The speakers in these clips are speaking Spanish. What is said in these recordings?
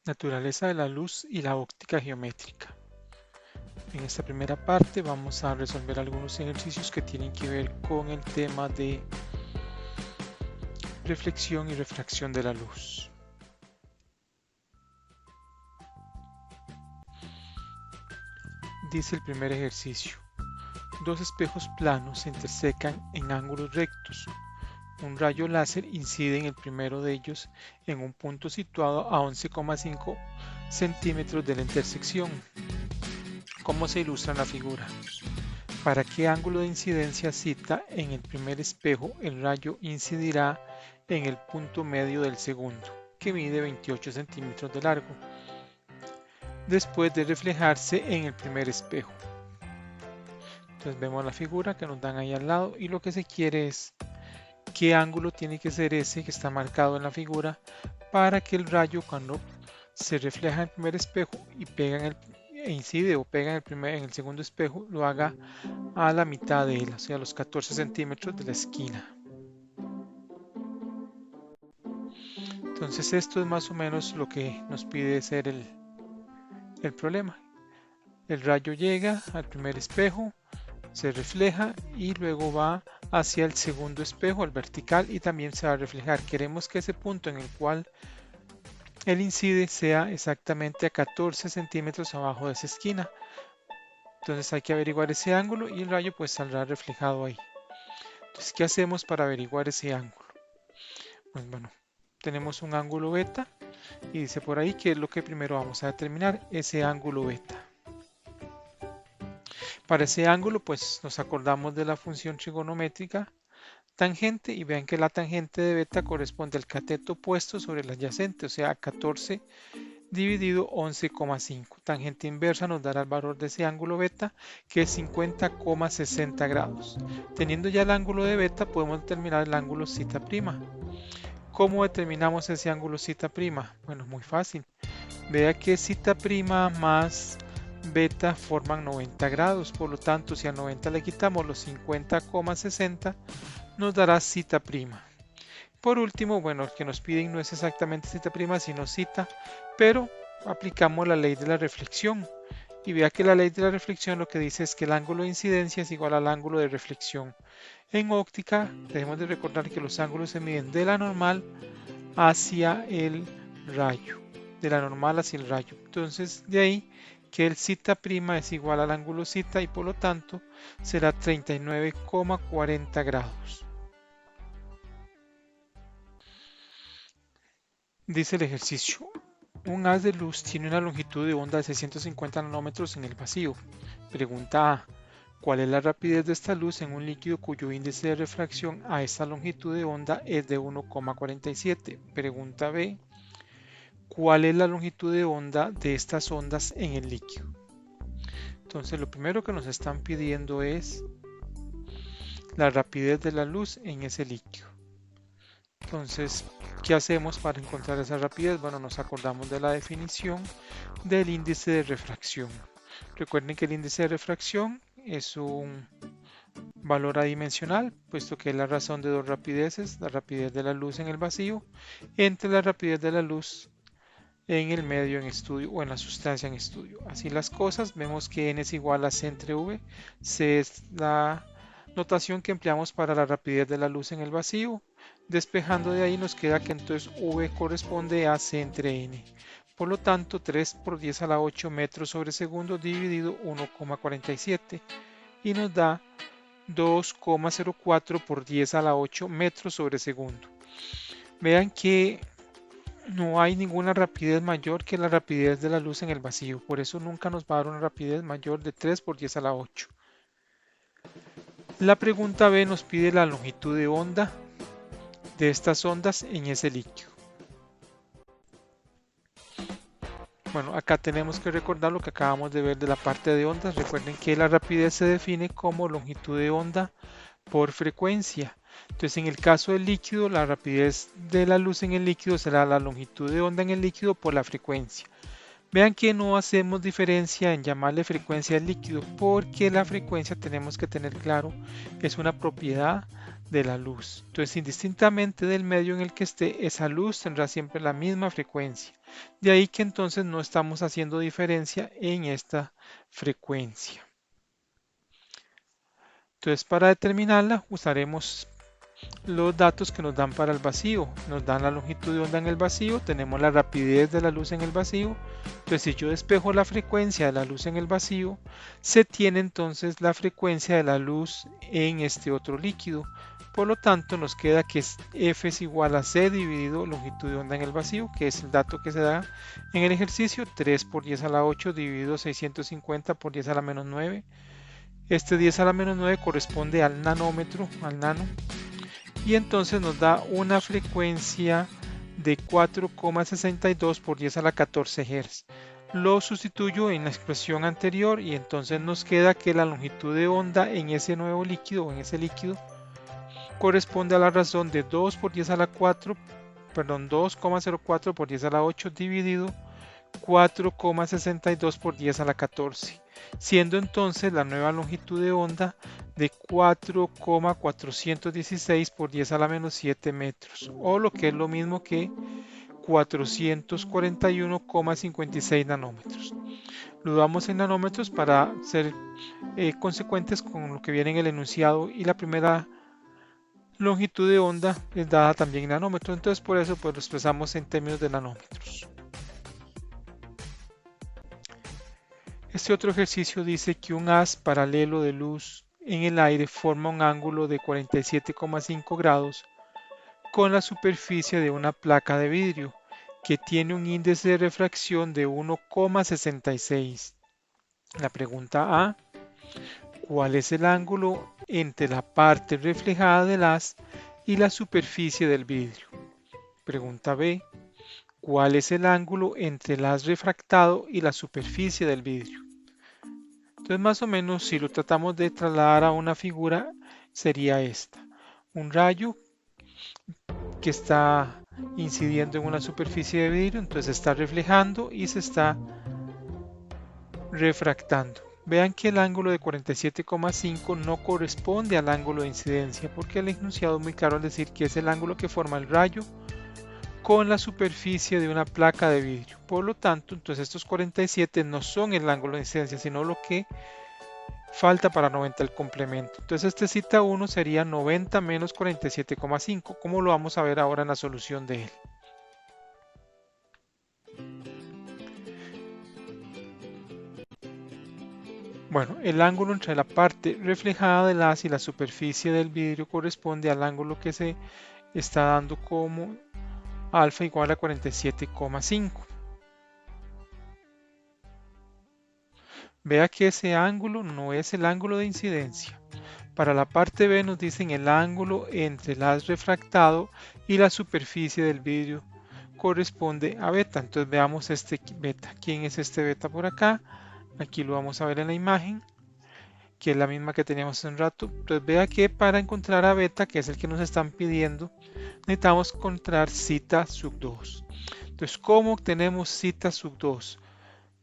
Naturaleza de la luz y la óptica geométrica. En esta primera parte vamos a resolver algunos ejercicios que tienen que ver con el tema de reflexión y refracción de la luz. Dice el primer ejercicio: dos espejos planos se intersecan en ángulos rectos. Un rayo láser incide en el primero de ellos en un punto situado a 11,5 centímetros de la intersección. ¿Cómo se ilustra en la figura? ¿Para qué ángulo de incidencia cita en el primer espejo el rayo incidirá en el punto medio del segundo, que mide 28 centímetros de largo, después de reflejarse en el primer espejo? Entonces vemos la figura que nos dan ahí al lado y lo que se quiere es qué ángulo tiene que ser ese que está marcado en la figura para que el rayo, cuando se refleja en el primer espejo y pega incide o pega en el segundo espejo, lo haga a la mitad de él, o sea, a los 14 centímetros de la esquina. Entonces esto es más o menos lo que nos pide ser el problema. El rayo llega al primer espejo, se refleja y luego va hacia el segundo espejo, al vertical, y también se va a reflejar. Queremos que ese punto en el cual él incide sea exactamente a 14 centímetros abajo de esa esquina. Entonces hay que averiguar ese ángulo y el rayo pues saldrá reflejado ahí. Entonces, ¿qué hacemos para averiguar ese ángulo? Pues bueno, tenemos un ángulo beta y dice por ahí que es lo que primero vamos a determinar, ese ángulo beta. Para ese ángulo pues nos acordamos de la función trigonométrica tangente y vean que la tangente de beta corresponde al cateto opuesto sobre el adyacente, o sea, 14 dividido 11,5. Tangente inversa nos dará el valor de ese ángulo beta, que es 50,60 grados. Teniendo ya el ángulo de beta, podemos determinar el ángulo zeta prima. ¿Cómo determinamos ese ángulo zeta prima? Bueno, muy fácil. Vea que zeta prima más beta forman 90 grados, por lo tanto, si a 90 le quitamos los 50,60, nos dará zeta prima. Por último, bueno, el que nos piden no es exactamente zeta prima, sino zeta, pero aplicamos la ley de la reflexión. Y vea que la ley de la reflexión lo que dice es que el ángulo de incidencia es igual al ángulo de reflexión. En óptica, debemos de recordar que los ángulos se miden de la normal hacia el rayo. De la normal hacia el rayo. Entonces, de ahí que el zeta prima es igual al ángulo zeta y por lo tanto será 39,40 grados. Dice el ejercicio: un haz de luz tiene una longitud de onda de 650 nanómetros en el vacío. Pregunta A: ¿cuál es la rapidez de esta luz en un líquido cuyo índice de refracción a esta longitud de onda es de 1,47? Pregunta B: ¿cuál es la longitud de onda de estas ondas en el líquido? Entonces lo primero que nos están pidiendo es la rapidez de la luz en ese líquido. Entonces, ¿qué hacemos para encontrar esa rapidez? Bueno, nos acordamos de la definición del índice de refracción. Recuerden que el índice de refracción es un valor adimensional, puesto que es la razón de dos rapideces, la rapidez de la luz en el vacío entre la rapidez de la luz en el medio en estudio o en la sustancia en estudio. Así las cosas, vemos que n es igual a c entre v. C es la notación que empleamos para la rapidez de la luz en el vacío. Despejando de ahí nos queda que entonces v corresponde a c entre n. Por lo tanto, 3 por 10 a la 8 metros sobre segundo dividido 1,47 y nos da 2,04 por 10 a la 8 metros sobre segundo. Vean que no hay ninguna rapidez mayor que la rapidez de la luz en el vacío, por eso nunca nos va a dar una rapidez mayor de 3 por 10 a la 8. La pregunta B nos pide la longitud de onda de estas ondas en ese líquido. Bueno, acá tenemos que recordar lo que acabamos de ver de la parte de ondas. Recuerden que la rapidez se define como longitud de onda por frecuencia. Entonces, en el caso del líquido, la rapidez de la luz en el líquido será la longitud de onda en el líquido por la frecuencia. Vean que no hacemos diferencia en llamarle frecuencia al líquido, porque la frecuencia tenemos que tener claro, es una propiedad de la luz. Entonces, indistintamente del medio en el que esté, esa luz tendrá siempre la misma frecuencia. De ahí que entonces no estamos haciendo diferencia en esta frecuencia. Entonces, para determinarla, usaremos los datos que nos dan para el vacío. Nos dan la longitud de onda en el vacío, tenemos la rapidez de la luz en el vacío. Entonces, si yo despejo la frecuencia de la luz en el vacío, se tiene entonces la frecuencia de la luz en este otro líquido. Por lo tanto, nos queda que F es igual a C dividido longitud de onda en el vacío, que es el dato que se da en el ejercicio, 3 por 10 a la 8 dividido 650 por 10 a la menos 9. Este 10 a la menos 9 corresponde al nanómetro, al nano, y entonces nos da una frecuencia de 4,62 por 10 a la 14 Hz. Lo sustituyo en la expresión anterior y entonces nos queda que la longitud de onda en ese nuevo líquido, en ese líquido, corresponde a la razón de 2 por 10 a la 4, perdón, 2,04 por 10 a la 8 dividido 4,62 por 10 a la 14, siendo entonces la nueva longitud de onda de 4,416 por 10 a la menos 7 metros, o lo que es lo mismo que 441,56 nanómetros. Lo damos en nanómetros para ser consecuentes con lo que viene en el enunciado, y la primera longitud de onda es dada también en nanómetros, entonces por eso pues lo expresamos en términos de nanómetros. Este otro ejercicio dice que un haz paralelo de luz en el aire forma un ángulo de 47,5 grados con la superficie de una placa de vidrio que tiene un índice de refracción de 1,66. La pregunta A: ¿cuál es el ángulo entre la parte reflejada del haz y la superficie del vidrio? Pregunta B: ¿cuál es el ángulo entre el haz refractado y la superficie del vidrio? Entonces, más o menos, si lo tratamos de trasladar a una figura, sería esta: un rayo que está incidiendo en una superficie de vidrio, entonces está reflejando y se está refractando. Vean que el ángulo de 47,5 no corresponde al ángulo de incidencia, porque el enunciado es muy claro al decir que es el ángulo que forma el rayo con la superficie de una placa de vidrio. Por lo tanto, entonces estos 47 no son el ángulo de incidencia, sino lo que falta para 90 el complemento. Entonces este cita 1 sería 90 menos 47,5, como lo vamos a ver ahora en la solución de él. Bueno, el ángulo entre la parte reflejada del haz y la superficie del vidrio corresponde al ángulo que se está dando como alfa igual a 47,5. Vea que ese ángulo no es el ángulo de incidencia. Para la parte B nos dicen el ángulo entre el haz refractado y la superficie del vidrio corresponde a beta. Entonces veamos este beta. ¿Quién es este beta por acá? Aquí lo vamos a ver en la imagen, que es la misma que teníamos hace un rato. Entonces vea que para encontrar a beta, que es el que nos están pidiendo, necesitamos encontrar zeta sub 2. Entonces, ¿cómo obtenemos zeta sub 2?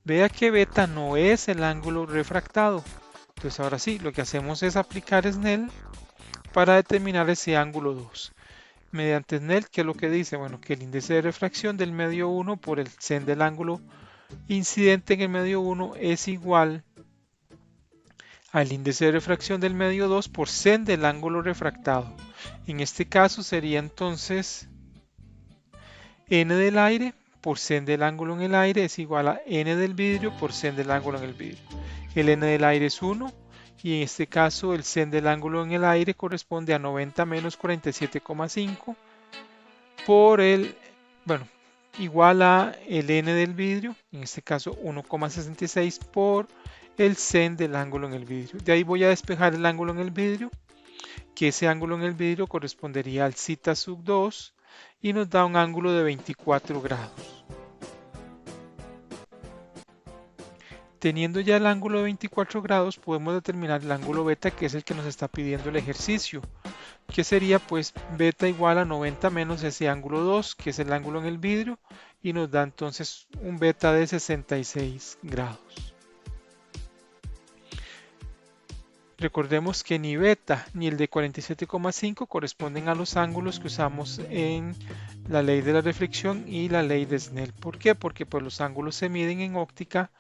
Vea que beta no es el ángulo refractado. Entonces ahora sí, lo que hacemos es aplicar Snell para determinar ese ángulo 2. Mediante Snell, ¿qué es lo que dice? Bueno, que el índice de refracción del medio 1 por el sen del ángulo incidente en el medio 1 es igual al índice de refracción del medio 2 por sen del ángulo refractado. En este caso sería entonces n del aire por sen del ángulo en el aire es igual a n del vidrio por sen del ángulo en el vidrio. El n del aire es 1 y en este caso el sen del ángulo en el aire corresponde a 90 menos 47,5 por el, bueno, igual a el n del vidrio, en este caso 1,66 por el sen del ángulo en el vidrio. De ahí voy a despejar el ángulo en el vidrio, que ese ángulo en el vidrio correspondería al zeta sub 2 y nos da un ángulo de 24 grados. Teniendo ya el ángulo de 24 grados, podemos determinar el ángulo beta, que es el que nos está pidiendo el ejercicio, que sería pues beta igual a 90 menos ese ángulo 2, que es el ángulo en el vidrio, y nos da entonces un beta de 66 grados. Recordemos que ni beta ni el de 47,5 corresponden a los ángulos que usamos en la ley de la reflexión y la ley de Snell. ¿Por qué? Porque pues, los ángulos se miden en óptica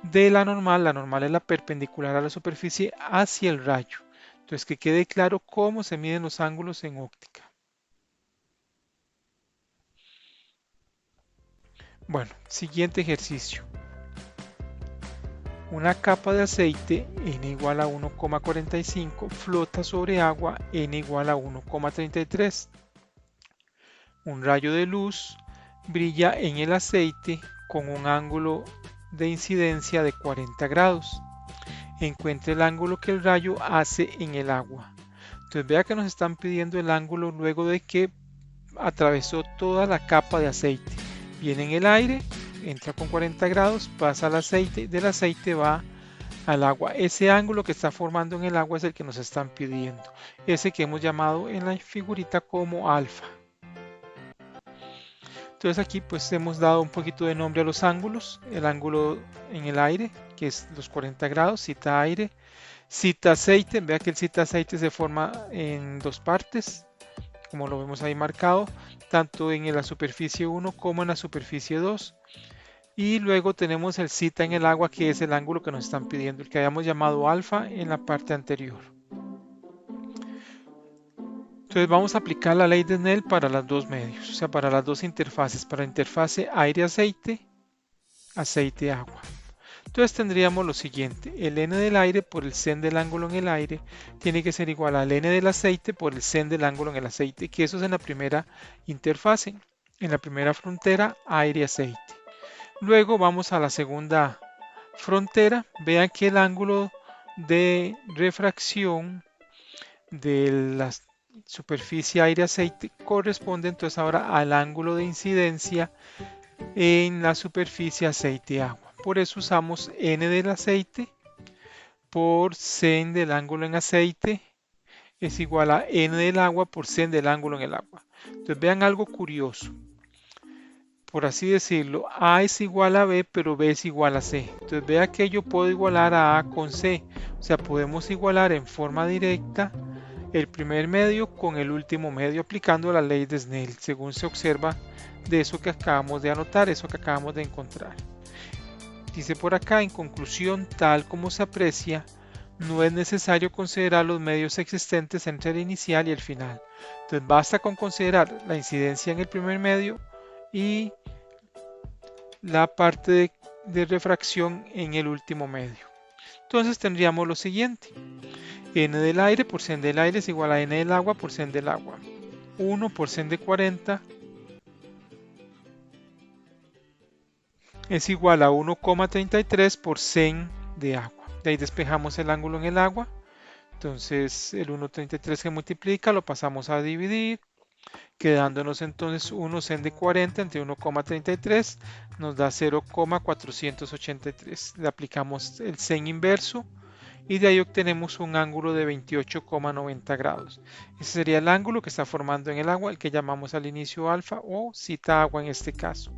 de la normal es la perpendicular a la superficie hacia el rayo. Entonces que quede claro cómo se miden los ángulos en óptica. Bueno, siguiente ejercicio. Una capa de aceite n igual a 1,45 flota sobre agua n igual a 1,33. Un rayo de luz brilla en el aceite con un ángulo de incidencia de 40 grados. Encuentre el ángulo que el rayo hace en el agua. Entonces vea que nos están pidiendo el ángulo luego de que atravesó toda la capa de aceite. Viene en el aire, entra con 40 grados, pasa al aceite, del aceite va al agua. Ese ángulo que está formando en el agua es el que nos están pidiendo. Ese que hemos llamado en la figurita como alfa. Entonces aquí pues hemos dado un poquito de nombre a los ángulos. El ángulo en el aire, que es los 40 grados, cita aire. Cita aceite, vea que el cita aceite se forma en dos partes, como lo vemos ahí marcado, tanto en la superficie 1 como en la superficie 2. Y luego tenemos el cita en el agua, que es el ángulo que nos están pidiendo, el que habíamos llamado alfa en la parte anterior. Entonces vamos a aplicar la ley de Snell para los dos medios, o sea, para las dos interfaces, para la interfase aire-aceite, aceite-agua. Entonces tendríamos lo siguiente, el n del aire por el sen del ángulo en el aire tiene que ser igual al n del aceite por el sen del ángulo en el aceite, que eso es en la primera interfase, en la primera frontera aire-aceite. Luego vamos a la segunda frontera, vean que el ángulo de refracción de la superficie aire-aceite corresponde entonces ahora al ángulo de incidencia en la superficie aceite-agua. Por eso usamos n del aceite por sen del ángulo en aceite es igual a n del agua por sen del ángulo en el agua. Entonces vean algo curioso. Por así decirlo, A es igual a B, pero B es igual a C. Entonces vea que yo puedo igualar a A con C. O sea, podemos igualar en forma directa el primer medio con el último medio aplicando la ley de Snell, según se observa de eso que acabamos de anotar, eso que acabamos de encontrar. Dice por acá, en conclusión, tal como se aprecia, no es necesario considerar los medios existentes entre el inicial y el final. Entonces basta con considerar la incidencia en el primer medio y la parte de refracción en el último medio. Entonces tendríamos lo siguiente. N del aire por sen del aire es igual a N del agua por sen del agua. 1 por sen de 40 es igual a 1,33 por sen de agua. De ahí despejamos el ángulo en el agua. Entonces el 1,33 que multiplica lo pasamos a dividir, quedándonos entonces 1 sen de 40 entre 1,33 nos da 0,483. Le aplicamos el sen inverso y de ahí obtenemos un ángulo de 28,90 grados. Ese sería el ángulo que está formando en el agua, el que llamamos al inicio alfa o cita agua en este caso.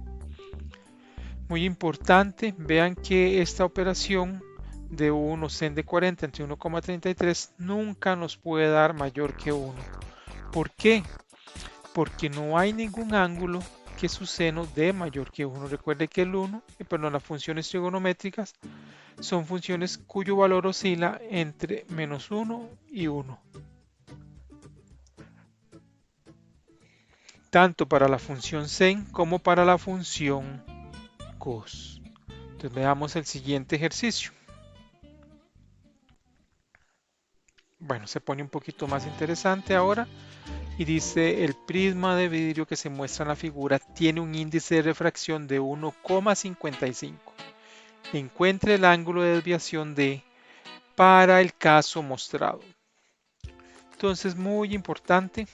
Muy importante, vean que esta operación de 1 sen de 40 entre 1,33 nunca nos puede dar mayor que 1. ¿Por qué? Porque no hay ningún ángulo que su seno dé mayor que 1. Recuerde que las funciones trigonométricas son funciones cuyo valor oscila entre menos 1 y 1. Tanto para la función sen como para la función cos. Entonces veamos el siguiente ejercicio. Bueno, se pone un poquito más interesante ahora y dice el prisma de vidrio que se muestra en la figura tiene un índice de refracción de 1,55. Encuentre el ángulo de desviación D para el caso mostrado. Entonces, muy importante,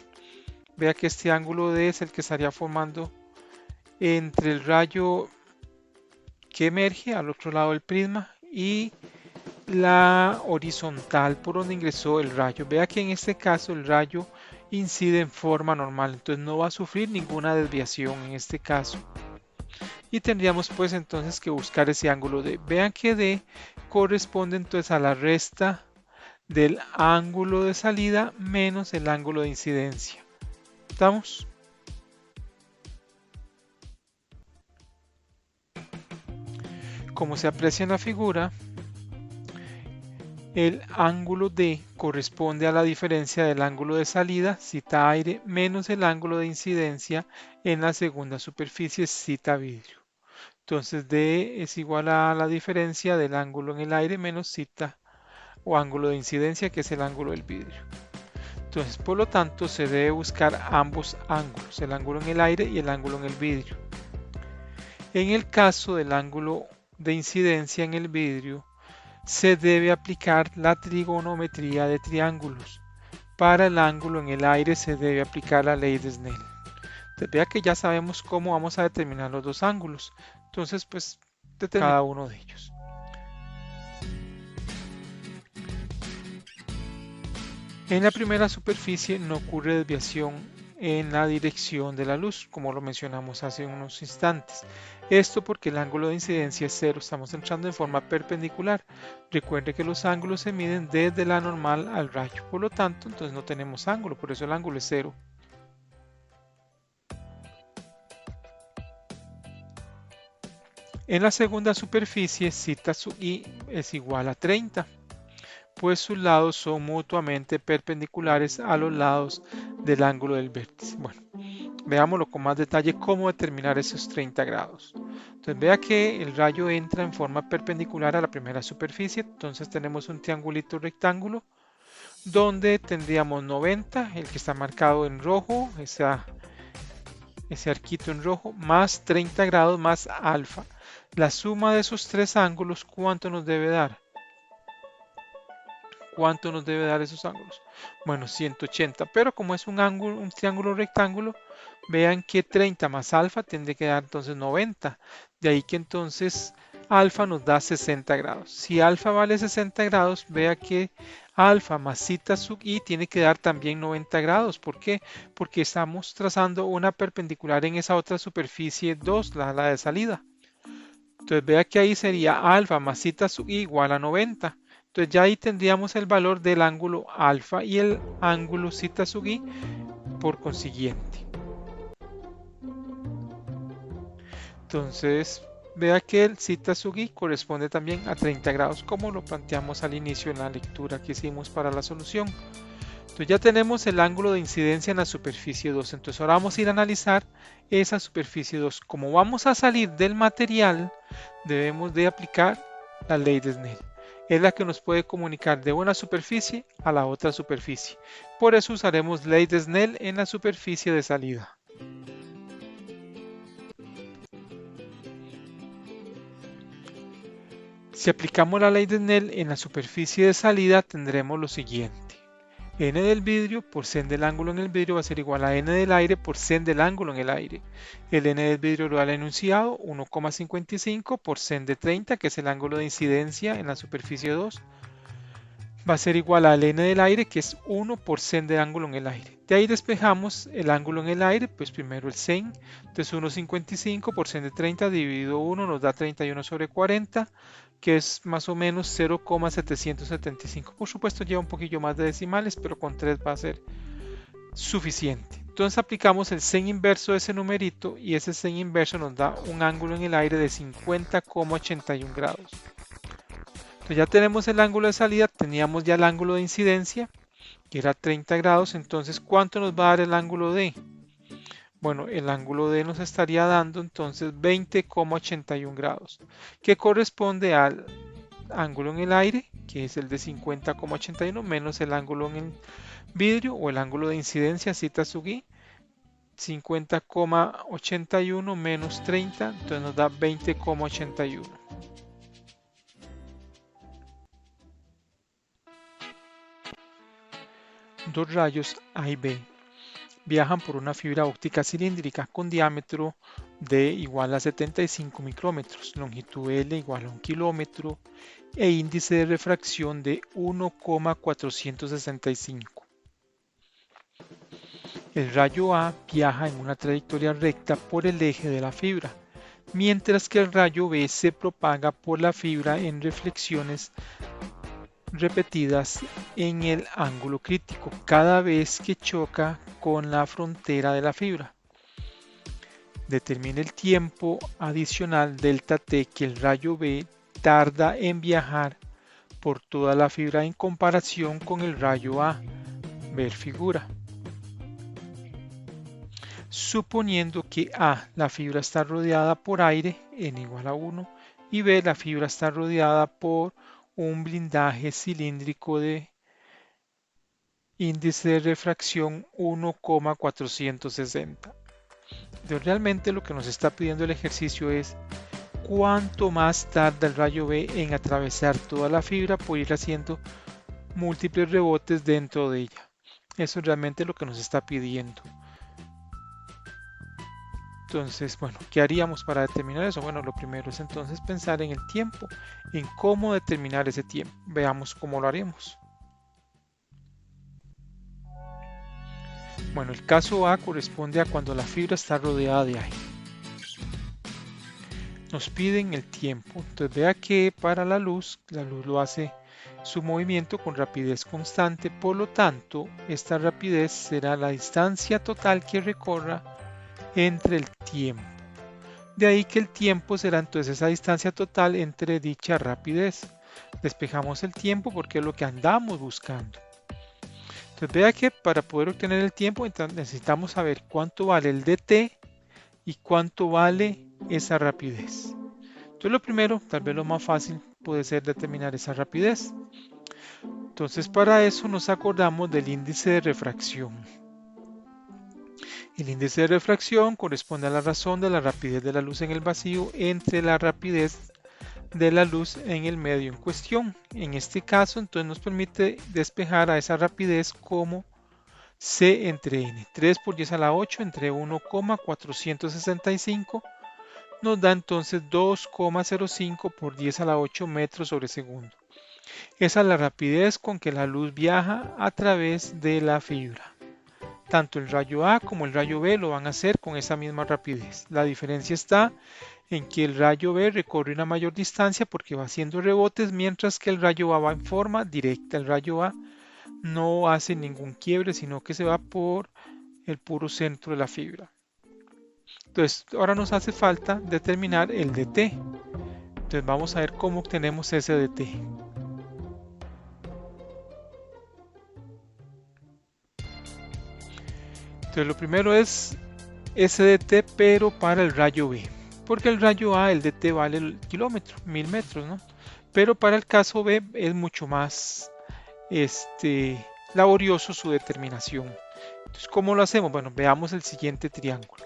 vea que este ángulo D es el que estaría formando entre el rayo que emerge al otro lado del prisma y la horizontal por donde ingresó el rayo. Vea que en este caso el rayo incide en forma normal, entonces no va a sufrir ninguna desviación en este caso. Y tendríamos pues entonces que buscar ese ángulo D. Vean que D corresponde entonces a la resta del ángulo de salida menos el ángulo de incidencia. ¿Estamos? Como se aprecia en la figura, el ángulo D corresponde a la diferencia del ángulo de salida, cita aire, menos el ángulo de incidencia en la segunda superficie, cita vidrio. Entonces D es igual a la diferencia del ángulo en el aire menos cita o ángulo de incidencia, que es el ángulo del vidrio. Entonces, por lo tanto, se debe buscar ambos ángulos, el ángulo en el aire y el ángulo en el vidrio. En el caso del ángulo de incidencia en el vidrio, se debe aplicar la trigonometría de triángulos. Para el ángulo en el aire se debe aplicar la ley de Snell. Entonces, vea que ya sabemos cómo vamos a determinar los dos ángulos. Entonces, pues, determinamos cada uno de ellos. En la primera superficie no ocurre desviación en la dirección de la luz, como lo mencionamos hace unos instantes. Esto porque el ángulo de incidencia es cero, estamos entrando en forma perpendicular. Recuerde que los ángulos se miden desde la normal al rayo, por lo tanto, entonces no tenemos ángulo, por eso el ángulo es cero. En la segunda superficie, cita su I es igual a 30. Pues sus lados son mutuamente perpendiculares a los lados del ángulo del vértice. Bueno, veámoslo con más detalle cómo determinar esos 30 grados. Entonces vea que el rayo entra en forma perpendicular a la primera superficie, entonces tenemos un triangulito rectángulo donde tendríamos 90, el que está marcado en rojo, ese arquito en rojo, más 30 grados más alfa. La suma de esos tres ángulos, ¿cuánto nos debe dar? ¿Cuánto nos debe dar esos ángulos? Bueno, 180, pero como es un triángulo rectángulo, vean que 30 más alfa tendría que dar entonces 90. De ahí que entonces alfa nos da 60 grados. Si alfa vale 60 grados, vea que alfa más cita sub i tiene que dar también 90 grados. ¿Por qué? Porque estamos trazando una perpendicular en esa otra superficie 2, la de salida. Entonces vea que ahí sería alfa más cita sub i igual a 90. Entonces ya ahí tendríamos el valor del ángulo alfa y el ángulo cita sub i por consiguiente. Entonces vea que el cita sub i corresponde también a 30 grados, como lo planteamos al inicio en la lectura que hicimos para la solución. Entonces ya tenemos el ángulo de incidencia en la superficie 2. Entonces ahora vamos a ir a analizar esa superficie 2. Como vamos a salir del material, debemos de aplicar la ley de Snell. Es la que nos puede comunicar de una superficie a la otra superficie. Por eso usaremos ley de Snell en la superficie de salida. Si aplicamos la ley de Snell en la superficie de salida, tendremos lo siguiente. N del vidrio por sen del ángulo en el vidrio va a ser igual a N del aire por sen del ángulo en el aire. El N del vidrio lo da el enunciado, 1,55 por sen de 30, que es el ángulo de incidencia en la superficie 2. Va a ser igual al N del aire, que es 1 por sen de ángulo en el aire. De ahí despejamos el ángulo en el aire, pues primero el sen. Entonces 1,55 por sen de 30 dividido 1 nos da 31 sobre 40, que es más o menos 0,775. Por supuesto lleva un poquillo más de decimales, pero con 3 va a ser suficiente. Entonces aplicamos el sen inverso de ese numerito y ese sen inverso nos da un ángulo en el aire de 50,81 grados. Entonces ya tenemos el ángulo de salida, teníamos ya el ángulo de incidencia, que era 30 grados. Entonces, ¿cuánto nos va a dar el ángulo D? Bueno, el ángulo D nos estaría dando entonces 20,81 grados, que corresponde al ángulo en el aire, que es el de 50,81, menos el ángulo en el vidrio o el ángulo de incidencia, cita sub i, 50,81 menos 30, entonces nos da 20,81. Dos rayos A y B viajan por una fibra óptica cilíndrica con diámetro D igual a 75 micrómetros, longitud L igual a 1 kilómetro e índice de refracción de 1,465. El rayo A viaja en una trayectoria recta por el eje de la fibra, mientras que el rayo B se propaga por la fibra en reflexiones repetidas en el ángulo crítico cada vez que choca con la frontera de la fibra. Determine el tiempo adicional delta t que el rayo B tarda en viajar por toda la fibra en comparación con el rayo A. Ver figura. Suponiendo que A, la fibra está rodeada por aire, n igual a 1, y B, la fibra está rodeada por un blindaje cilíndrico de índice de refracción 1,460. Entonces, realmente lo que nos está pidiendo el ejercicio es cuánto más tarda el rayo B en atravesar toda la fibra por ir haciendo múltiples rebotes dentro de ella. Eso es realmente lo que nos está pidiendo. Entonces, bueno, ¿qué haríamos para determinar eso? Bueno, lo primero es entonces pensar en el tiempo, en cómo determinar ese tiempo. Veamos cómo lo haremos. Bueno, el caso A corresponde a cuando la fibra está rodeada de aire. Nos piden el tiempo. Entonces vea que para la luz lo hace su movimiento con rapidez constante, por lo tanto, esta rapidez será la distancia total que recorra entre el tiempo. De ahí que el tiempo será entonces esa distancia total entre dicha rapidez. Despejamos el tiempo porque es lo que andamos buscando. Entonces vea que para poder obtener el tiempo necesitamos saber cuánto vale el dt y cuánto vale esa rapidez. Entonces lo primero, tal vez lo más fácil puede ser determinar esa rapidez. Entonces para eso nos acordamos del índice de refracción. El índice de refracción corresponde a la razón de la rapidez de la luz en el vacío entre la rapidez de la luz en el medio en cuestión. En este caso, entonces nos permite despejar a esa rapidez como C entre N. 3 por 10 a la 8 entre 1,465 nos da entonces 2,05 por 10 a la 8 metros sobre segundo. Esa es la rapidez con que la luz viaja a través de la fibra. Tanto el rayo A como el rayo B lo van a hacer con esa misma rapidez. La diferencia está en que el rayo B recorre una mayor distancia porque va haciendo rebotes, mientras que el rayo A va en forma directa. El rayo A no hace ningún quiebre, sino que se va por el puro centro de la fibra. Entonces, ahora nos hace falta determinar el dt. Entonces, vamos a ver cómo obtenemos ese dt. Entonces lo primero es SDT, pero para el rayo B, porque el rayo A, el DT vale el kilómetro, 1000 metros, ¿no? Pero para el caso B es mucho más laborioso su determinación. Entonces, ¿cómo lo hacemos? Bueno, veamos el siguiente triángulo.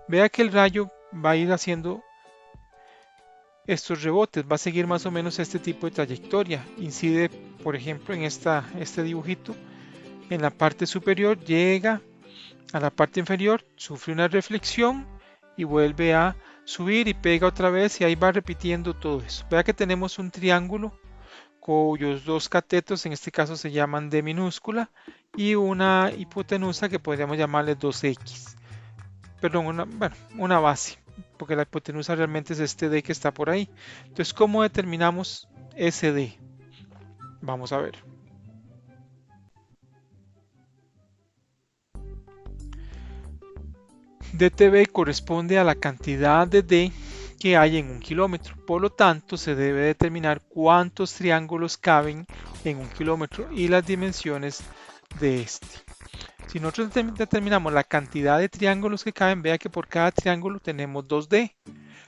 Vea que el rayo va a ir haciendo estos rebotes, va a seguir más o menos este tipo de trayectoria. Incide, por ejemplo, en este dibujito, en la parte superior, llega a la parte inferior, sufre una reflexión y vuelve a subir y pega otra vez y ahí va repitiendo todo eso. Vea que tenemos un triángulo cuyos dos catetos en este caso se llaman D minúscula y una hipotenusa que podríamos llamarle 2X. Perdón, una base, porque la hipotenusa realmente es este D que está por ahí. Entonces, ¿cómo determinamos ese D? Vamos a ver. dTB corresponde a la cantidad de D que hay en un kilómetro. Por lo tanto, se debe determinar cuántos triángulos caben en un kilómetro y las dimensiones de este. Si nosotros determinamos la cantidad de triángulos que caben, vea que por cada triángulo tenemos 2D.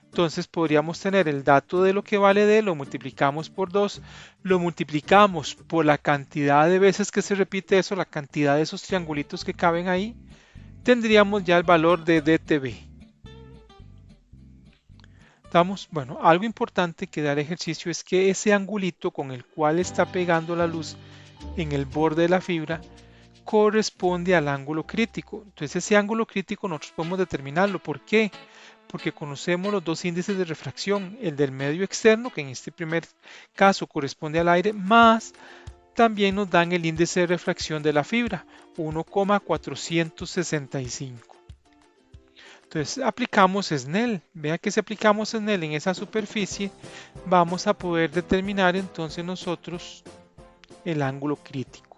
Entonces podríamos tener el dato de lo que vale D, lo multiplicamos por 2, lo multiplicamos por la cantidad de veces que se repite eso, la cantidad de esos triangulitos que caben ahí, tendríamos ya el valor de dTB. Bueno, algo importante que da el ejercicio es que ese angulito con el cual está pegando la luz en el borde de la fibra corresponde al ángulo crítico. Entonces ese ángulo crítico nosotros podemos determinarlo. ¿Por qué? Porque conocemos los dos índices de refracción, el del medio externo, que en este primer caso corresponde al aire, más también nos dan el índice de refracción de la fibra, 1,465. Entonces aplicamos Snell. Vea que si aplicamos Snell en esa superficie, vamos a poder determinar entonces nosotros el ángulo crítico.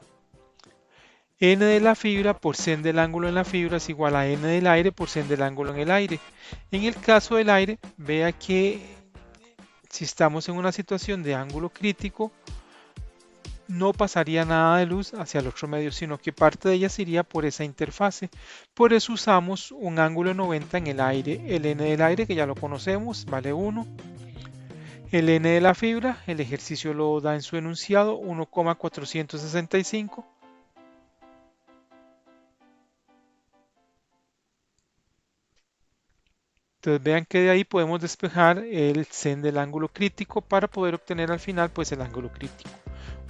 N de la fibra por sen del ángulo en la fibra es igual a N del aire por sen del ángulo en el aire. En el caso del aire, vea que si estamos en una situación de ángulo crítico, no pasaría nada de luz hacia el otro medio, sino que parte de ella se iría por esa interfase. Por eso usamos un ángulo de 90 en el aire. El N del aire, que ya lo conocemos, vale 1. El N de la fibra, el ejercicio lo da en su enunciado, 1,465. Entonces vean que de ahí podemos despejar el sen del ángulo crítico para poder obtener al final pues el ángulo crítico.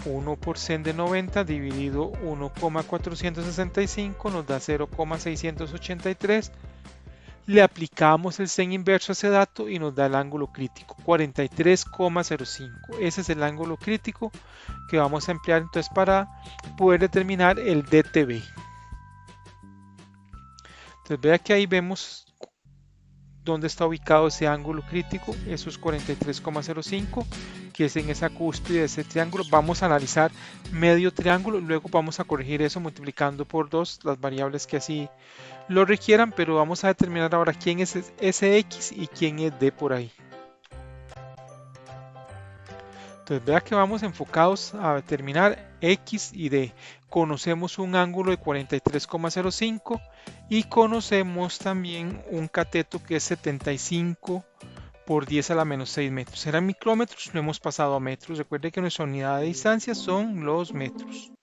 1 por sen de 90 dividido 1,465 nos da 0,683. Le aplicamos el sen inverso a ese dato y nos da el ángulo crítico, 43,05. Ese es el ángulo crítico que vamos a emplear entonces para poder determinar el DTB. Entonces vea que ahí vemos dónde está ubicado ese ángulo crítico, eso es 43,05, que es en esa cúspide de ese triángulo. Vamos a analizar medio triángulo, luego vamos a corregir eso multiplicando por 2 las variables que así lo requieran, pero vamos a determinar ahora quién es ese X y quién es D por ahí. Entonces vea que vamos enfocados a determinar X y D. Conocemos un ángulo de 43,05 y conocemos también un cateto que es 75 por 10 a la menos 6 metros. Eran micrómetros, lo hemos pasado a metros. Recuerde que nuestra unidad de distancia son los metros.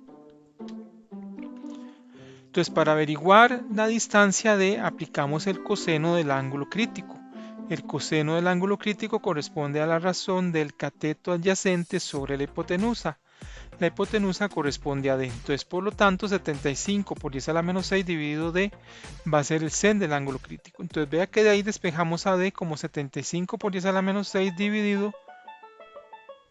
Entonces para averiguar la distancia D aplicamos el coseno del ángulo crítico. El coseno del ángulo crítico corresponde a la razón del cateto adyacente sobre la hipotenusa. La hipotenusa corresponde a D. Entonces, por lo tanto, 75 por 10 a la menos 6 dividido D va a ser el sen del ángulo crítico. Entonces, vea que de ahí despejamos a D como 75 por 10 a la menos 6 dividido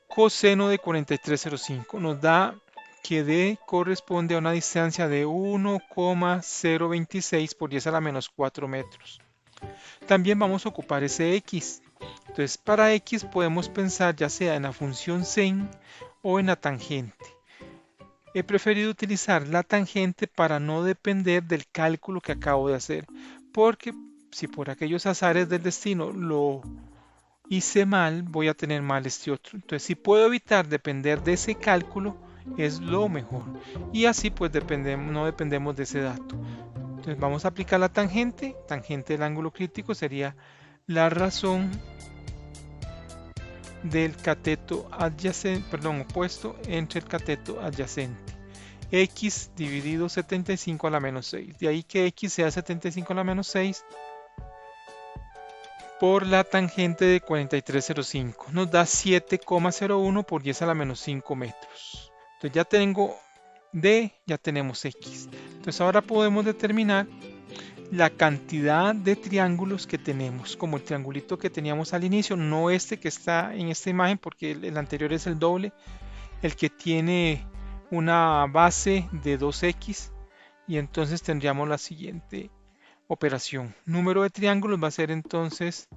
coseno de 43,05. Nos da que D corresponde a una distancia de 1,026 por 10 a la menos 4 metros. También vamos a ocupar ese X. Entonces para X podemos pensar ya sea en la función sen o en la tangente. He preferido utilizar la tangente para no depender del cálculo que acabo de hacer, porque si por aquellos azares del destino lo hice mal, voy a tener mal este otro. Entonces si puedo evitar depender de ese cálculo, es lo mejor. Y así pues no dependemos de ese dato. Entonces vamos a aplicar la tangente. Tangente del ángulo crítico sería la razón del cateto adyacente, opuesto entre el cateto adyacente. X dividido 75 a la menos 6. De ahí que X sea 75 a la menos 6 por la tangente de 43,05. Nos da 7,01 por 10 a la menos 5 metros. Entonces ya tengo D, ya tenemos X. Entonces ahora podemos determinar la cantidad de triángulos que tenemos, como el triangulito que teníamos al inicio, no este que está en esta imagen porque el anterior es el doble, el que tiene una base de 2x, y entonces tendríamos la siguiente operación. Número de triángulos va a ser entonces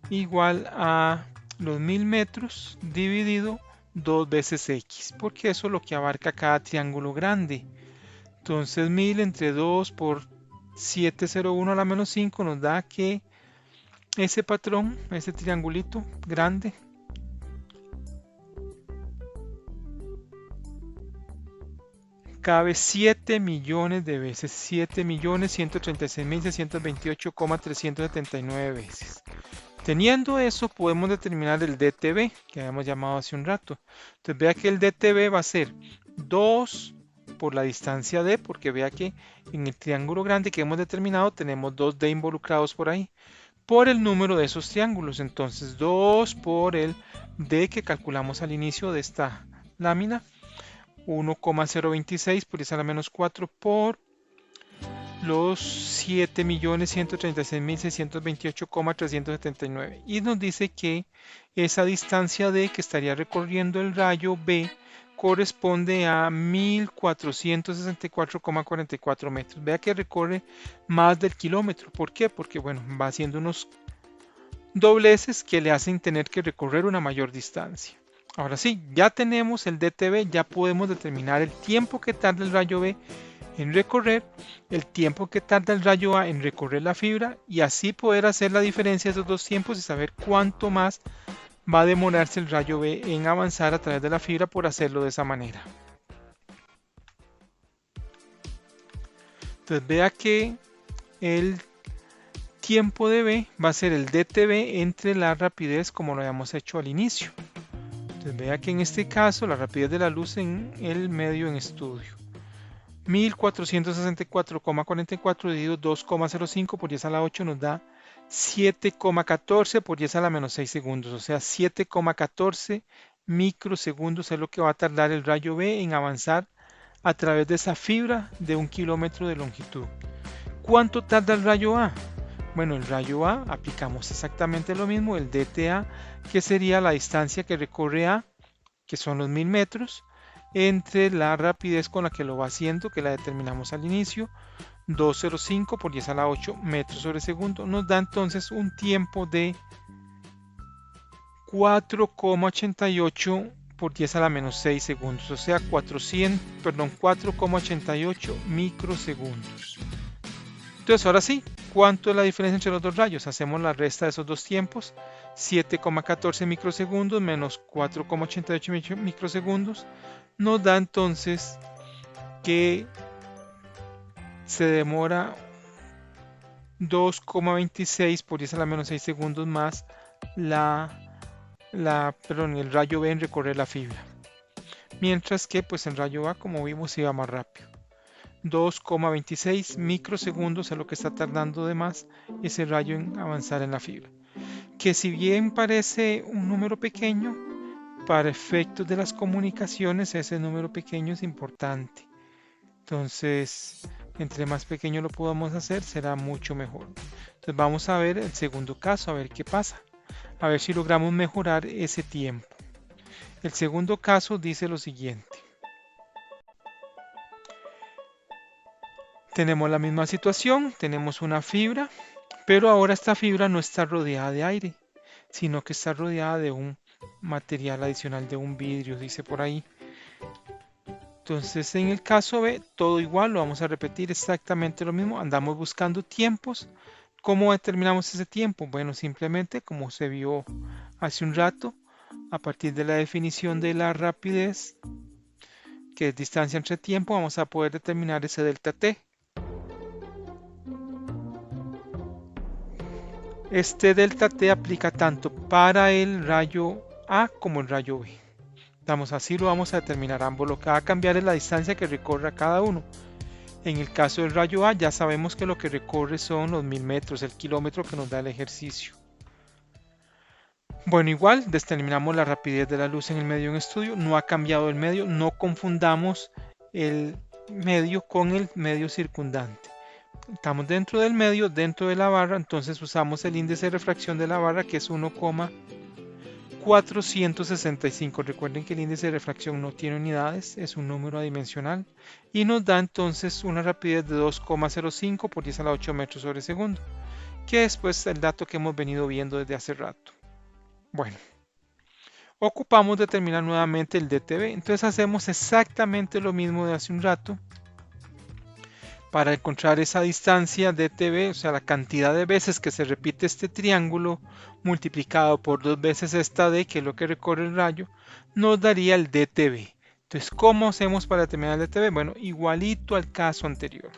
igual a los 1000 metros dividido 2 veces x, porque eso es lo que abarca cada triángulo grande. Entonces 1000 entre 2 por 701 a la menos 5 nos da que ese patrón, ese triangulito grande, cabe 7 millones de veces, 7.136.628,379 veces. Teniendo eso, podemos determinar el DTB, que habíamos llamado hace un rato. Entonces vea que el DTB va a ser 2 por la distancia D, porque vea que en el triángulo grande que hemos determinado tenemos 2D involucrados por ahí, por el número de esos triángulos. Entonces 2 por el D que calculamos al inicio de esta lámina, 1,026 por 10 a la menos 4 por los 7.136.628,379, y nos dice que esa distancia D que estaría recorriendo el rayo B corresponde a 1.464,44 metros. Vea que recorre más del kilómetro. ¿Por qué? Porque bueno, va haciendo unos dobleces que le hacen tener que recorrer una mayor distancia. Ahora sí, ya tenemos el DTB, ya podemos determinar el tiempo que tarda el rayo B en recorrer, el tiempo que tarda el rayo A en recorrer la fibra y así poder hacer la diferencia de esos dos tiempos y saber cuánto más va a demorarse el rayo B en avanzar a través de la fibra por hacerlo de esa manera. Entonces vea que el tiempo de B va a ser el DTB entre la rapidez como lo habíamos hecho al inicio. Entonces vea que en este caso la rapidez de la luz en el medio en estudio. 1464,44 dividido 2,05 por 10 a la 8 nos da 7,14 por 10 a la menos 6 segundos. O sea, 7,14 microsegundos es lo que va a tardar el rayo B en avanzar a través de esa fibra de 1 kilómetro de longitud. ¿Cuánto tarda el rayo A? Bueno, el rayo A aplicamos exactamente lo mismo, el DTA, que sería la distancia que recorre A, que son los 1000 metros, entre la rapidez con la que lo va haciendo, que la determinamos al inicio, 205 por 10 a la 8 metros sobre segundo, nos da entonces un tiempo de 4,88 por 10 a la menos 6 segundos, o sea, 4,88 microsegundos. Entonces, ahora sí, ¿cuánto es la diferencia entre los dos rayos? Hacemos la resta de esos dos tiempos, 7,14 microsegundos menos 4,88 microsegundos, nos da entonces que se demora 2,26 por 10 a la menos 6 segundos más el rayo B en recorrer la fibra. Mientras que pues el rayo A, como vimos, iba más rápido. 2,26 microsegundos es lo que está tardando de más ese rayo en avanzar en la fibra. Que si bien parece un número pequeño, para efectos de las comunicaciones ese número pequeño es importante. Entonces, entre más pequeño lo podamos hacer, será mucho mejor. Entonces vamos a ver el segundo caso, a ver qué pasa. A ver si logramos mejorar ese tiempo. El segundo caso dice lo siguiente. Tenemos la misma situación, tenemos una fibra, pero ahora esta fibra no está rodeada de aire, sino que está rodeada de un material adicional, de un vidrio, dice por ahí. Entonces en el caso B, todo igual, lo vamos a repetir exactamente lo mismo, andamos buscando tiempos. ¿Cómo determinamos ese tiempo? Bueno, simplemente como se vio hace un rato, a partir de la definición de la rapidez, que es distancia entre tiempo, vamos a poder determinar ese delta T. Este delta T aplica tanto para el rayo A como el rayo B. Así lo vamos a determinar ambos. Lo que va a cambiar es la distancia que recorre cada uno. En el caso del rayo A ya sabemos que lo que recorre son los 1000 metros, el kilómetro que nos da el ejercicio. Bueno, igual determinamos la rapidez de la luz en el medio en estudio. No ha cambiado el medio, no confundamos el medio con el medio circundante. Estamos dentro del medio, dentro de la barra, entonces usamos el índice de refracción de la barra que es 1,465. Recuerden que el índice de refracción no tiene unidades, es un número adimensional y nos da entonces una rapidez de 2,05 por 10 a la 8 metros sobre segundo, que es pues el dato que hemos venido viendo desde hace rato. Bueno, ocupamos determinar nuevamente el DTB, entonces hacemos exactamente lo mismo de hace un rato. Para encontrar esa distancia DTB, o sea, la cantidad de veces que se repite este triángulo multiplicado por 2 veces esta D, que es lo que recorre el rayo, nos daría el DTB. Entonces, ¿cómo hacemos para determinar el DTB? Bueno, igualito al caso anterior.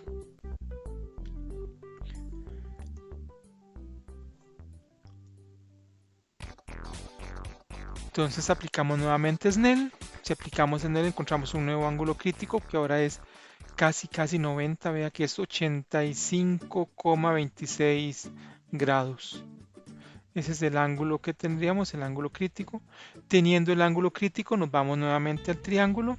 Entonces aplicamos nuevamente Snell. Si aplicamos Snell encontramos un nuevo ángulo crítico que ahora es casi 90, vea que es 85,26 grados. Ese es el ángulo que tendríamos, el ángulo crítico. Teniendo el ángulo crítico nos vamos nuevamente al triángulo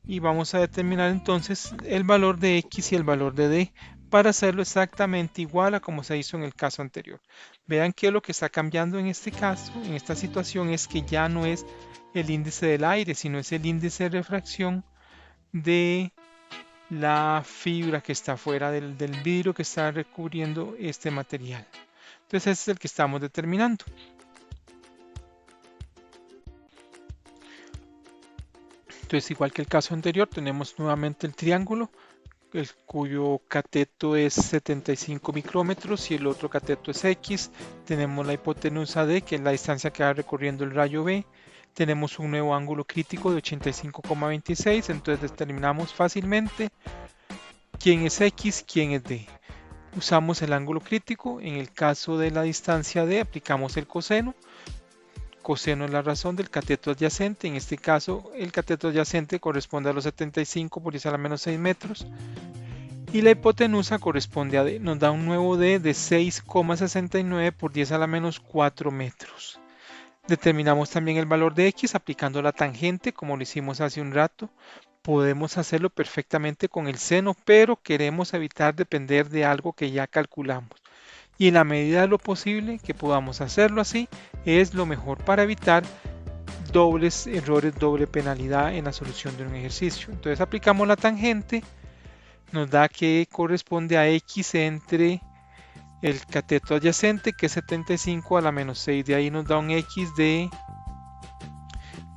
y vamos a determinar entonces el valor de X y el valor de D para hacerlo exactamente igual a como se hizo en el caso anterior. Vean que lo que está cambiando en este caso, en esta situación, es que ya no es el índice del aire, sino es el índice de refracción de la fibra que está fuera del vidrio que está recubriendo este material. Entonces ese es el que estamos determinando. Entonces, igual que el caso anterior, tenemos nuevamente el triángulo, cuyo cateto es 75 micrómetros y el otro cateto es X. Tenemos la hipotenusa D, que es la distancia que va recorriendo el rayo B. Tenemos un nuevo ángulo crítico de 85,26, entonces determinamos fácilmente quién es X, quién es D. Usamos el ángulo crítico. En el caso de la distancia D, aplicamos el coseno. Coseno es la razón del cateto adyacente. En este caso, el cateto adyacente corresponde a los 75 por 10 a la menos 6 metros. Y la hipotenusa corresponde a D. Nos da un nuevo D de 6,69 por 10 a la menos 4 metros. Determinamos también el valor de X aplicando la tangente, como lo hicimos hace un rato. Podemos hacerlo perfectamente con el seno, pero queremos evitar depender de algo que ya calculamos. Y en la medida de lo posible que podamos hacerlo así, es lo mejor para evitar dobles errores, doble penalidad en la solución de un ejercicio. Entonces aplicamos la tangente, nos da que corresponde a X entre el cateto adyacente, que es 75 a la menos 6. De ahí nos da un X de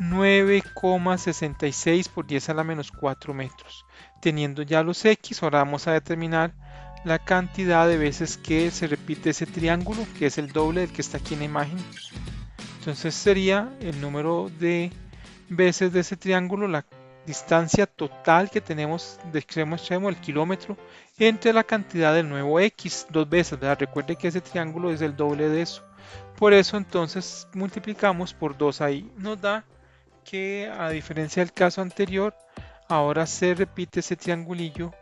9,66 por 10 a la menos 4 metros. Teniendo ya los X, ahora vamos a determinar la cantidad de veces que se repite ese triángulo, que es el doble del que está aquí en la imagen. Entonces sería el número de veces de ese triángulo, la distancia total que tenemos de extremo a extremo, el kilómetro, entre la cantidad del nuevo X, dos veces, ¿verdad? Recuerde que ese triángulo es el doble de eso. Por eso entonces multiplicamos por 2 ahí. Nos da que, a diferencia del caso anterior, ahora se repite ese triangulillo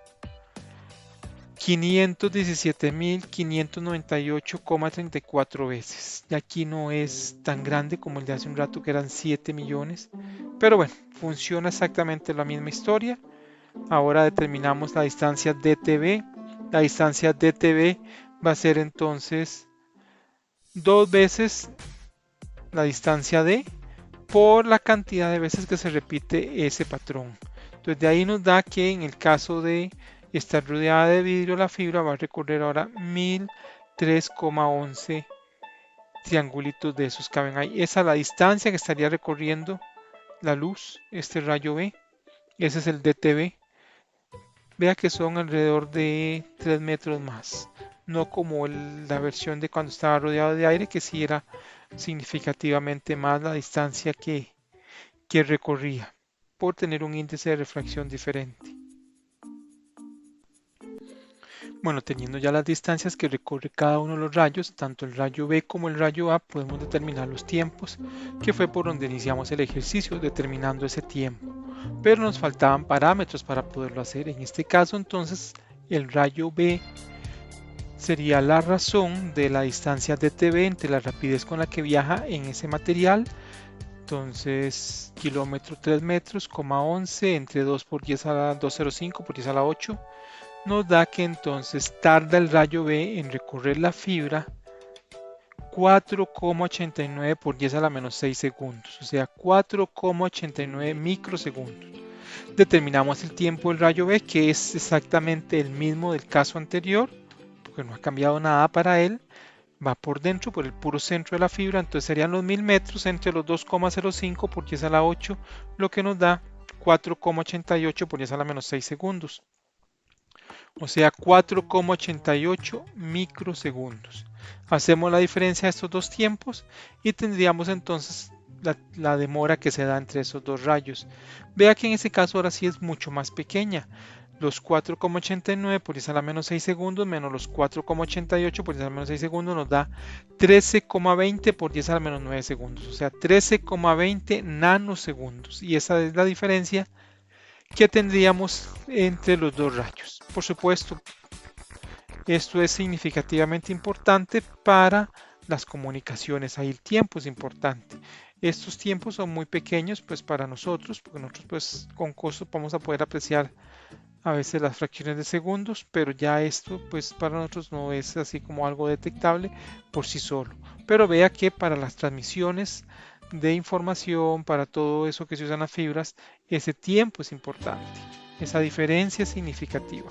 517.598,34 veces. Y aquí no es tan grande como el de hace un rato, que eran 7 millones. Pero bueno, funciona exactamente la misma historia. Ahora determinamos la distancia DTB. La distancia DTB va a ser entonces dos veces la distancia D por la cantidad de veces que se repite ese patrón. Entonces de ahí nos da que en el caso de estar rodeada de vidrio, la fibra va a recorrer ahora 1003,11 triangulitos de esos caben ahí. Esa es la distancia que estaría recorriendo la luz, este rayo B. Ese es el DTB. Vea que son alrededor de 3 metros más. No como la versión de cuando estaba rodeado de aire, que sí era significativamente más la distancia que recorría, por tener un índice de refracción diferente. Bueno, teniendo ya las distancias que recorre cada uno de los rayos, tanto el rayo B como el rayo A, podemos determinar los tiempos, que fue por donde iniciamos el ejercicio, determinando ese tiempo. Pero nos faltaban parámetros para poderlo hacer. En este caso, entonces, el rayo B sería la razón de la distancia dTB entre la rapidez con la que viaja en ese material. Entonces, kilómetro 3 metros, 11 entre 2 por 10 a la 205 por 10 a la 8, nos da que entonces tarda el rayo B en recorrer la fibra 4,89 por 10 a la menos 6 segundos, o sea, 4,89 microsegundos. Determinamos el tiempo del rayo B, que es exactamente el mismo del caso anterior, porque no ha cambiado nada para él. Va por dentro, por el puro centro de la fibra, entonces serían los 1000 metros entre los 2,05 por 10 a la 8, lo que nos da 4,88 por 10 a la menos 6 segundos. O sea, 4,88 microsegundos. Hacemos la diferencia de estos dos tiempos y tendríamos entonces la demora que se da entre esos dos rayos. Vea que en ese caso ahora sí es mucho más pequeña. Los 4,89 por 10 a la menos 6 segundos menos los 4,88 por 10 a la menos 6 segundos nos da 13,20 por 10 a la menos 9 segundos. O sea, 13,20 nanosegundos. Y esa es la diferencia que tendríamos entre los dos rayos. Por supuesto, esto es significativamente importante para las comunicaciones. Ahí el tiempo es importante. Estos tiempos son muy pequeños pues para nosotros, porque nosotros pues con costo vamos a poder apreciar a veces las fracciones de segundos, pero ya esto pues para nosotros no es así como algo detectable por sí solo. Pero vea que para las transmisiones de información, para todo eso que se usan las fibras, ese tiempo es importante. Esa diferencia es significativa.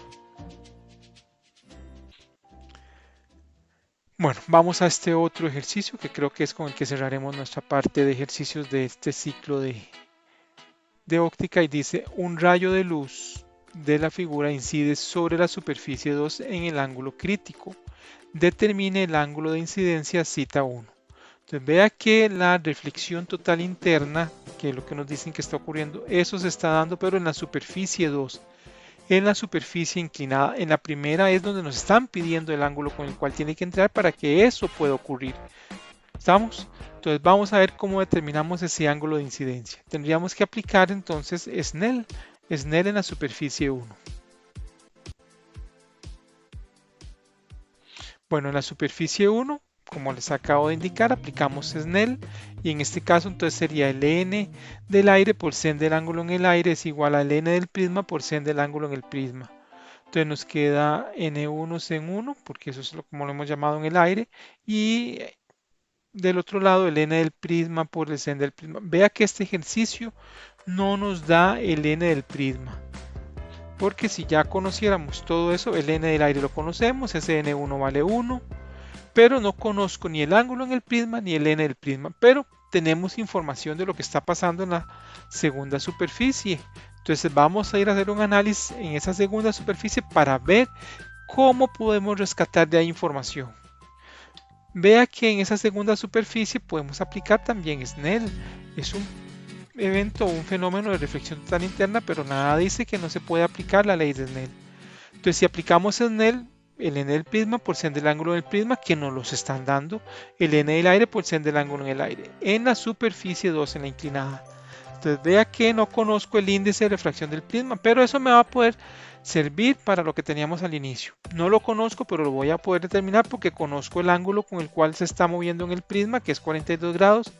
Bueno, vamos a este otro ejercicio que creo que es con el que cerraremos nuestra parte de ejercicios de este ciclo de de óptica y dice un rayo de luz de la figura incide sobre la superficie 2 en el ángulo crítico. Determine el ángulo de incidencia cita 1. Entonces vea que la reflexión total interna, que es lo que nos dicen que está ocurriendo, eso se está dando pero en la superficie 2, en la superficie inclinada. En la primera es donde nos están pidiendo el ángulo con el cual tiene que entrar para que eso pueda ocurrir. ¿Estamos? Entonces vamos a ver cómo determinamos ese ángulo de incidencia. Tendríamos que aplicar entonces Snell en la superficie 1. Bueno, en la superficie 1, como les acabo de indicar, aplicamos Snell y en este caso entonces sería el n del aire por sen del ángulo en el aire es igual al n del prisma por sen del ángulo en el prisma. Entonces nos queda n1 sen 1, porque eso es como lo hemos llamado en el aire, y del otro lado el n del prisma por el sen del prisma. Vea que este ejercicio no nos da el n del prisma, porque si ya conociéramos todo eso, el n del aire lo conocemos, ese n1 vale 1, pero no conozco ni el ángulo en el prisma ni el n del prisma, pero tenemos información de lo que está pasando en la segunda superficie. Entonces vamos a ir a hacer un análisis en esa segunda superficie para ver cómo podemos rescatar de ahí información. Vea que en esa segunda superficie podemos aplicar también Snell. Es un evento o un fenómeno de reflexión total interna, pero nada dice que no se puede aplicar la ley de Snell. Entonces si aplicamos Snell, el n del prisma por sen del ángulo del prisma, que nos los están dando, el n del aire por sen del ángulo en el aire, en la superficie 2, en la inclinada. Entonces vea que no conozco el índice de refracción del prisma, pero eso me va a poder servir para lo que teníamos al inicio. No lo conozco, pero lo voy a poder determinar porque conozco el ángulo con el cual se está moviendo en el prisma, que es 42 grados.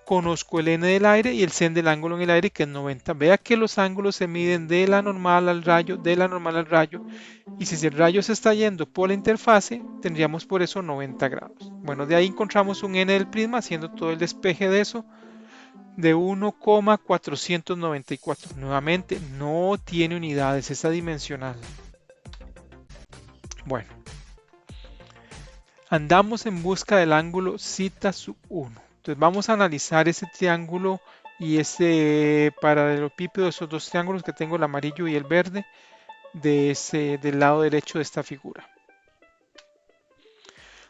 Conozco el n del aire y el sen del ángulo en el aire, que es 90. Vea que los ángulos se miden de la normal al rayo, de la normal al rayo. Y si el rayo se está yendo por la interfase, tendríamos por eso 90 grados. Bueno, de ahí encontramos un n del prisma, haciendo todo el despeje de eso, de 1,494. Nuevamente, no tiene unidades, es adimensional. Bueno, andamos en busca del ángulo zeta sub 1. Entonces vamos a analizar ese triángulo y ese paralelepípedo, esos dos triángulos que tengo, el amarillo y el verde, del lado derecho de esta figura.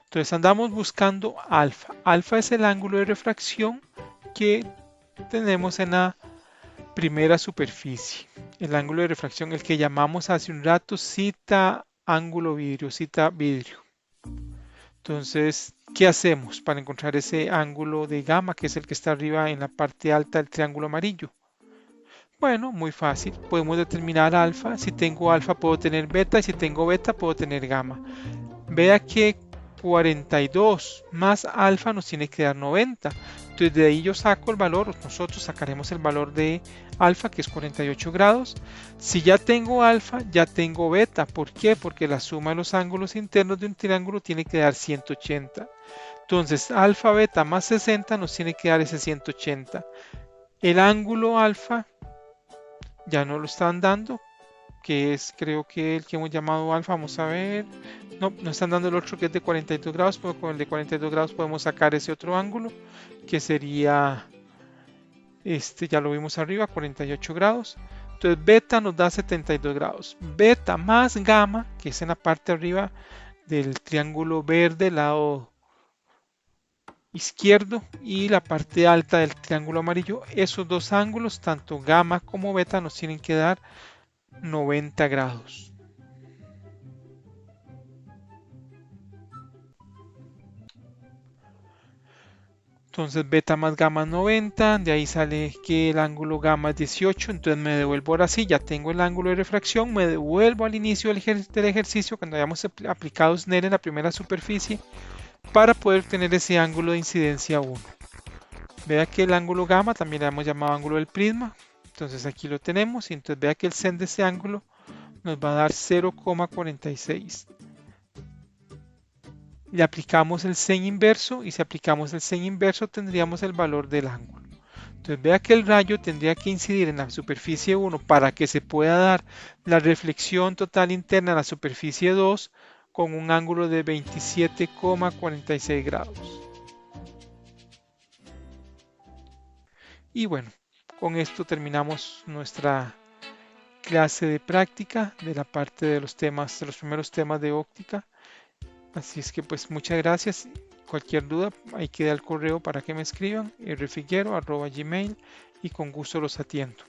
Entonces andamos buscando alfa. Alfa es el ángulo de refracción que tenemos en la primera superficie. El ángulo de refracción, el que llamamos hace un rato zeta ángulo vidrio, zeta vidrio. Entonces, ¿qué hacemos para encontrar ese ángulo de gamma, que es el que está arriba en la parte alta del triángulo amarillo? Bueno, muy fácil. Podemos determinar alfa. Si tengo alfa puedo tener beta y si tengo beta puedo tener gamma. Vea que 42 más alfa nos tiene que dar 90. Entonces de ahí yo saco el valor, nosotros sacaremos el valor de alfa, que es 48 grados. Si ya tengo alfa, ya tengo beta. ¿Por qué? Porque la suma de los ángulos internos de un triángulo tiene que dar 180. Entonces alfa beta más 60 nos tiene que dar ese 180. El ángulo alfa ya no lo están dando, que es creo que el que hemos llamado alfa. Vamos a ver. No, nos están dando el otro que es de 42 grados, pero con el de 42 grados podemos sacar ese otro ángulo, que sería este, ya lo vimos arriba, 48 grados. Entonces beta nos da 72 grados. Beta más gamma, que es en la parte arriba del triángulo verde, lado izquierdo, y la parte alta del triángulo amarillo, esos dos ángulos, tanto gamma como beta, nos tienen que dar 90 grados. Entonces beta más gamma es 90, de ahí sale que el ángulo gamma es 18, entonces me devuelvo ahora sí, ya tengo el ángulo de refracción, me devuelvo al inicio del ejercicio cuando hayamos aplicado Snell en la primera superficie para poder tener ese ángulo de incidencia 1. Vea que el ángulo gamma también le hemos llamado ángulo del prisma, entonces aquí lo tenemos y entonces vea que el sen de ese ángulo nos va a dar 0,46. Le aplicamos el sen inverso y si aplicamos el sen inverso tendríamos el valor del ángulo. Entonces vea que el rayo tendría que incidir en la superficie 1 para que se pueda dar la reflexión total interna en la superficie 2 con un ángulo de 27,46 grados. Y bueno, Con esto terminamos nuestra clase de práctica de la parte de los temas, de los primeros temas de óptica. Así es que pues muchas gracias. Cualquier duda, ahí queda el correo para que me escriban, rfiguero@gmail, y con gusto los atiendo.